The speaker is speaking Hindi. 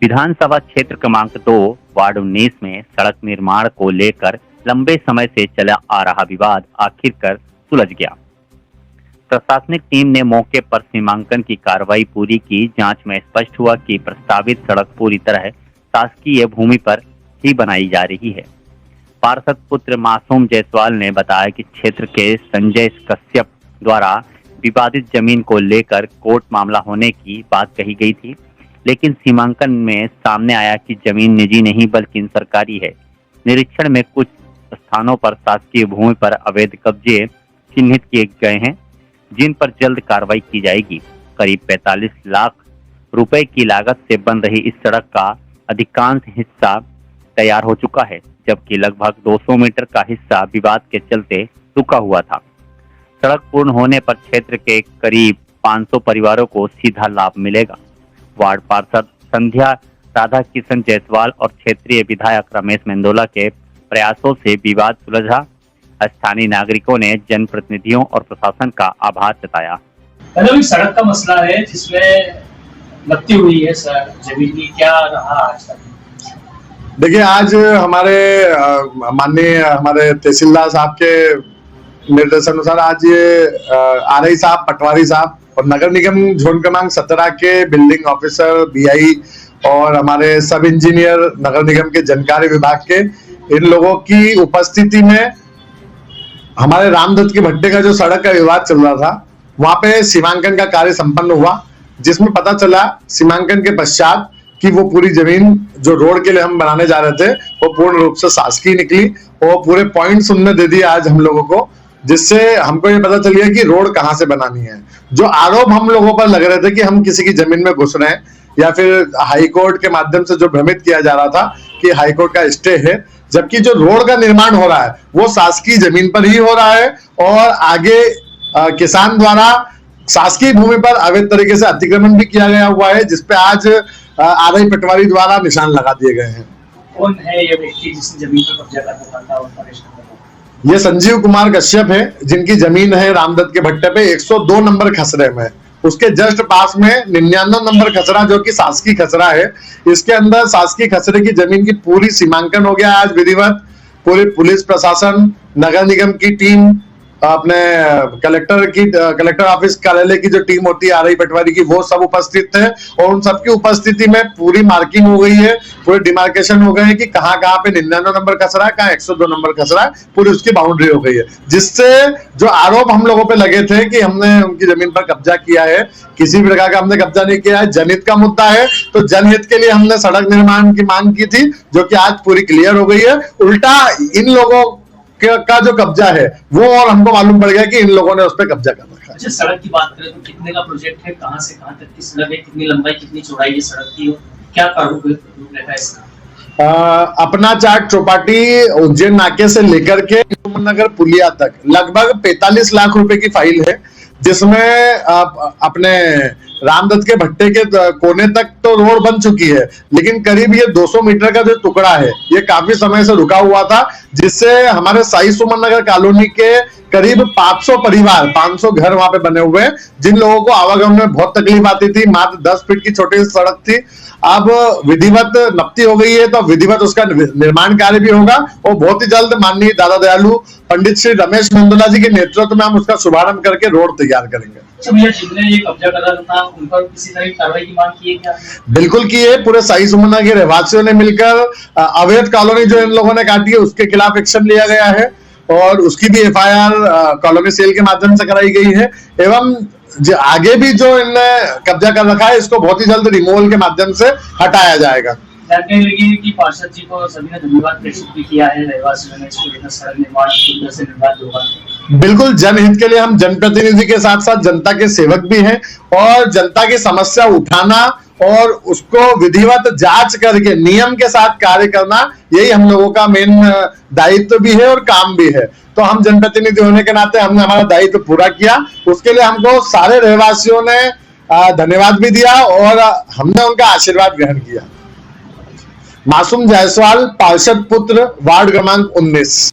विधानसभा क्षेत्र क्रमांक 2 वार्ड 19 में सड़क निर्माण को लेकर लंबे समय से चला आ रहा विवाद आखिरकार सुलझ गया। प्रशासनिक टीम ने मौके पर सीमांकन की कार्रवाई पूरी की। जांच में स्पष्ट हुआ कि प्रस्तावित सड़क पूरी तरह शासकीय भूमि पर ही बनाई जा रही है। पार्षद पुत्र मासूम जायसवाल ने बताया कि क्षेत्र के संजय कश्यप द्वारा विवादित जमीन को लेकर कोर्ट मामला होने की बात कही गई थी, लेकिन सीमांकन में सामने आया कि जमीन निजी नहीं बल्कि सरकारी है। निरीक्षण में कुछ स्थानों पर शासकीय भूमि पर अवैध कब्जे चिन्हित किए गए हैं, जिन पर जल्द कार्रवाई की जाएगी। करीब 45 लाख रुपए की लागत से बन रही इस सड़क का अधिकांश हिस्सा तैयार हो चुका है, जबकि लगभग 200 मीटर का हिस्सा विवाद के चलते रुका हुआ था। सड़क पूर्ण होने पर क्षेत्र के करीब 500 परिवारों को सीधा लाभ मिलेगा। वार्ड पार्षद संध्या राधा किशन जायसवाल और क्षेत्रीय विधायक रमेश मेंदोला के प्रयासों से विवाद सुलझा। स्थानीय नागरिकों ने जनप्रतिनिधियों और प्रशासन का आभार जताया। सड़क का मसला है जिसमें लगती हुई है जमीन की, क्या रहा आज तक? देखिए, आज हमारे माननीय हमारे तहसीलदार साहब के निर्देशानुसार आज ये आरआई साहब, पटवारी साहब और नगर निगम जोन क्रमांक 17 के बिल्डिंग ऑफिसर, बीआई और हमारे सब इंजीनियर नगर निगम के जनकारी विभाग के, इन लोगों की उपस्थिति में हमारे रामदत्त के भट्टे का जो सड़क का विवाद चल रहा था, वहां पे सीमांकन का कार्य संपन्न हुआ, जिसमें पता चला सीमांकन के पश्चात कि वो पूरी जमीन जो रोड के लिए हम बनाने जा रहे थे वो पूर्ण रूप से शासकीय निकली और पूरे पॉइंट्स उनने दे दिए आज हम लोगों को, जिससे हमको ये पता चल गया कि रोड कहाँ से बनानी है। जो आरोप हम लोगों पर लग रहे थे कि हम किसी की जमीन में घुस रहे हैं या फिर हाईकोर्ट के माध्यम से जो भ्रमित किया जा रहा था कि हाईकोर्ट का स्टे है, जबकि जो रोड का निर्माण हो रहा है वो शासकीय जमीन पर ही हो रहा है और आगे किसान द्वारा शासकीय भूमि पर अवैध तरीके से अतिक्रमण भी किया गया हुआ है, जिसपे आज आरआई पटवारी द्वारा निशान लगा दिए गए हैं। कौन है ये व्यक्ति जिसने जमीन पर कब्जा करना था और परेशान? ये संजीव कुमार कश्यप है, जिनकी जमीन है रामदत्त के भट्टे पे 102 नंबर खसरे में। उसके जस्ट पास में 99 नंबर खसरा जो कि शासकीय खसरा है, इसके अंदर शासकीय खसरे की जमीन की पूरी सीमांकन हो गया आज विधिवत। पूरी पुलिस प्रशासन, नगर निगम की टीम, अपने कलेक्टर ऑफिस कार्यालय की जो टीम होती है आरआई पटवारी की, वो सब उपस्थित थे और उन सबकी उपस्थिति में पूरी मार्किंग हो गई है, पूरे डिमार्केशन हो गए हैं कि कहाँ कहाँ पे 99 नंबर खसरा है, कहाँ 102 नंबर खसरा है, पूरी उसकी बाउंड्री हो गई है। जिससे जो आरोप हम लोगों पे लगे थे कि हमने उनकी जमीन पर कब्जा किया है, किसी भी प्रकार का हमने कब्जा नहीं किया है। जनहित का मुद्दा है तो जनहित के लिए हमने सड़क निर्माण की मांग की थी, जो कि आज पूरी क्लियर हो गई है। उल्टा इन लोगों का जो कब्जा है वो और हमको मालूम पड़ गया कि इन लोगों ने उस पर कब्जा कर रखा है। अच्छा, सड़क की बात करें तो कितने का प्रोजेक्ट है, कहां से कहां तक की सड़क है, कितनी लंबाई कितनी चौड़ाई है सड़क की, क्या रूपरेखा है इसका? अपना चाट चौपाटी उज्जैन नाके से लेकर के नगर पुलिया तक लगभग 45 लाख रुपए की फाइल है, जिसमें अपने रामदत्त के भट्टे के कोने तक तो रोड बन चुकी है, लेकिन करीब ये 200 मीटर का जो टुकड़ा है ये काफी समय से रुका हुआ था, जिससे हमारे साई सुमन नगर कॉलोनी के करीब 500 परिवार, 500 घर वहां पे बने हुए हैं, जिन लोगों को आवागमन में बहुत तकलीफ आती थी। मात्र 10 फीट की छोटी सड़क थी, अब विधिवत नपती हो गई है तो जिधवत उसका निर्माण कार्य भी होगा और बहुत ही जल्द माननीय दादा दयालु पंडित श्री रमेश मेंदोला जी के नेतृत्व में हम उसका शुभारंभ करके रोड तैयार करेंगे। जिसने ये कब्जा करा था उन पर किसी तरह की कार्रवाई की मांग की है क्या? बिल्कुल की है। पूरे साई सुमना के रहवासियों ने मिलकर अवैध कॉलोनी जो इन लोगों ने काटी है उसके खिलाफ एक्शन लिया गया है और उसकी भी एफआईआर कॉलोनी सेल के माध्यम से कराई गई है। एवं आगे भी जो इनने कब्जा कर रखा है इसको बहुत ही जल्द रिमूवल के माध्यम से हटाया जाएगा। कि पार्षद जी को सभी ने धन्यवाद प्रेषित भी किया है, रहवासियों ने इसको लेकर सड़क निर्माण से निर्माण होगा। बिल्कुल, जनहित के लिए हम जनप्रतिनिधि के साथ साथ जनता के सेवक भी हैं और जनता की समस्या उठाना और उसको विधिवत जांच करके नियम के साथ कार्य करना, यही हम लोगों का मेन दायित्व भी है और काम भी है। तो हम जनप्रतिनिधि होने के नाते हमने हमारा दायित्व पूरा किया, उसके लिए हमको सारे रहवासियों ने धन्यवाद भी दिया और हमने उनका आशीर्वाद ग्रहण किया। मासूम जायसवाल, पार्षद पुत्र, वार्ड क्रमांक 19।